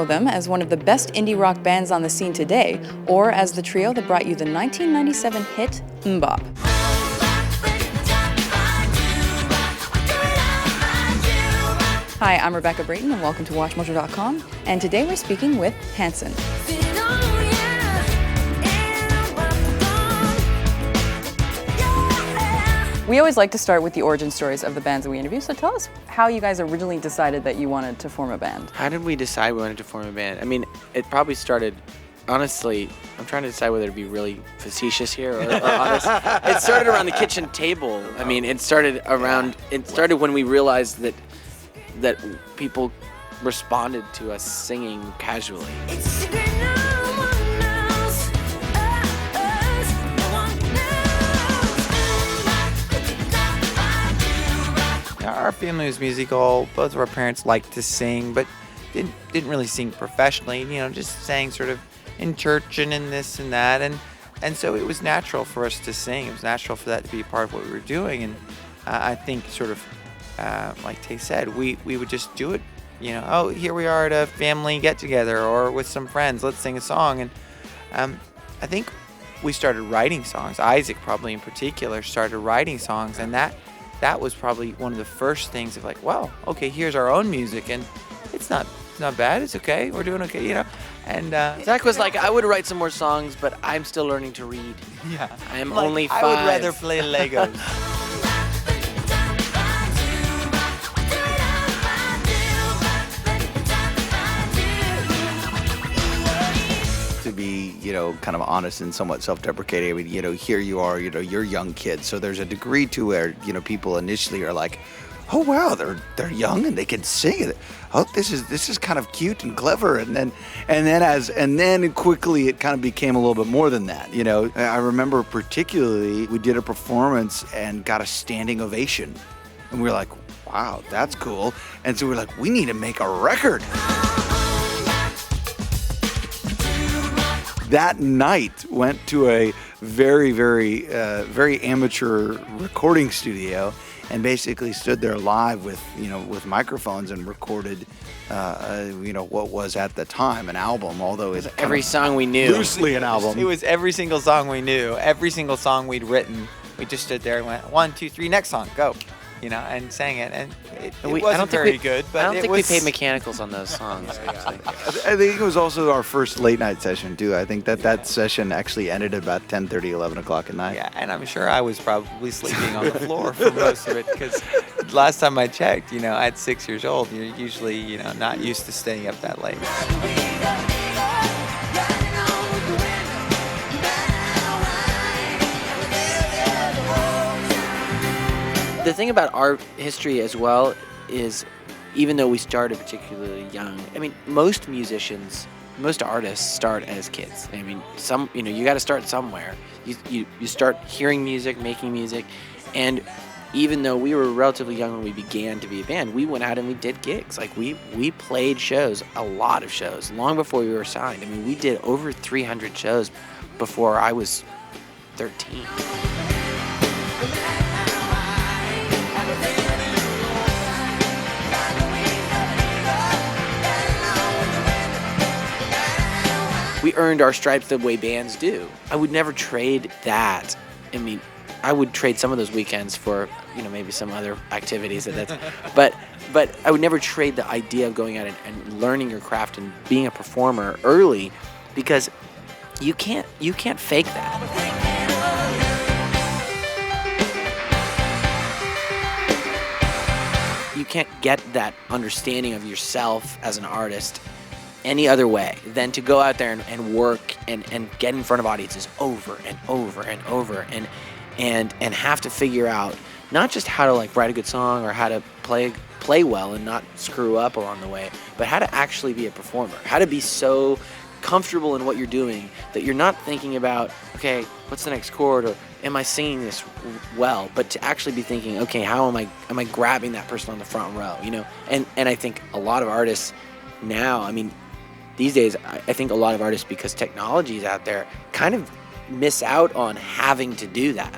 know them as one of the best indie rock bands on the scene today, or as the trio that brought you the 1997 hit Mbop. Hi, I'm Rebecca Brayton, and welcome to WatchMojo.com, and today we're speaking with Hanson. We always like to start with the origin stories of the bands that we interview, so tell us how you guys originally decided that you wanted to form a band. How did we decide we wanted to form a band? I mean, it probably started, honestly, I'm trying to decide whether to be really facetious here or honest. It started around the kitchen table. I mean, it started when we realized that people responded to us singing casually. Our family was musical. Both of our parents liked to sing, but didn't really sing professionally. You know, just sang sort of in church and in this and that, and so it was natural for us to sing. It was natural for that to be a part of what we were doing, and I think sort of like Tay said, we would just do it. You know, oh, here we are at a family get-together or with some friends. Let's sing a song, and I think we started writing songs. Isaac probably in particular started writing songs, and that was probably one of the first things of like, well, okay, here's our own music, and it's not bad, it's okay, we're doing okay, you know. And Zach was like, I would write some more songs, but I'm still learning to read. Yeah, I am like, only 5. I would rather play Legos. To be, you know, kind of honest and somewhat self-deprecating. I mean, you know, here you are, you know, you're young kids, so there's a degree to where, you know, people initially are like, oh wow, they're young and they can sing. Oh, this is kind of cute and clever, and then quickly it kind of became a little bit more than that. You know, I remember particularly we did a performance and got a standing ovation, and we were like, wow, that's cool. And so we're like, we need to make a record. That night went to a very, very, very amateur recording studio and basically stood there live with microphones and recorded, what was at the time an album, although it's Every song we knew. Loosely an album. It was every single song we knew, every single song we'd written. We just stood there and went, 1, 2, 3, next song, go. You know, and sang it, and it wasn't very good, but I don't think was... we paid mechanicals on those songs, actually. I think it was also our first late night session too. I think that session actually ended at about 10:30, 11 o'clock at night. Yeah, and I'm sure I was probably sleeping on the floor for most of it, because last time I checked, you know, at 6 years old, you're usually, you know, not used to staying up that late. The thing about our history as well is, even though we started particularly young, I mean, most artists start as kids. I mean, you got to start somewhere. You start hearing music, making music, and even though we were relatively young when we began to be a band, we went out and we did gigs. Like we played shows, a lot of shows, long before we were signed. I mean, we did over 300 shows before I was 13. We earned our stripes the way bands do. I would never trade that. I mean, I would trade some of those weekends for, you know, maybe some other activities. But I would never trade the idea of going out and learning your craft and being a performer early, because you can't fake that. You can't get that understanding of yourself as an artist any other way than to go out there and work and get in front of audiences over and over and over and have to figure out not just how to like write a good song or how to play well and not screw up along the way, but how to actually be a performer, how to be so comfortable in what you're doing that you're not thinking about, okay, what's the next chord, or am I singing this well, but to actually be thinking, okay, how am I grabbing that person on the front row, you know? And I think a lot of artists now, I mean, these days, I think a lot of artists, because technology is out there, kind of miss out on having to do that.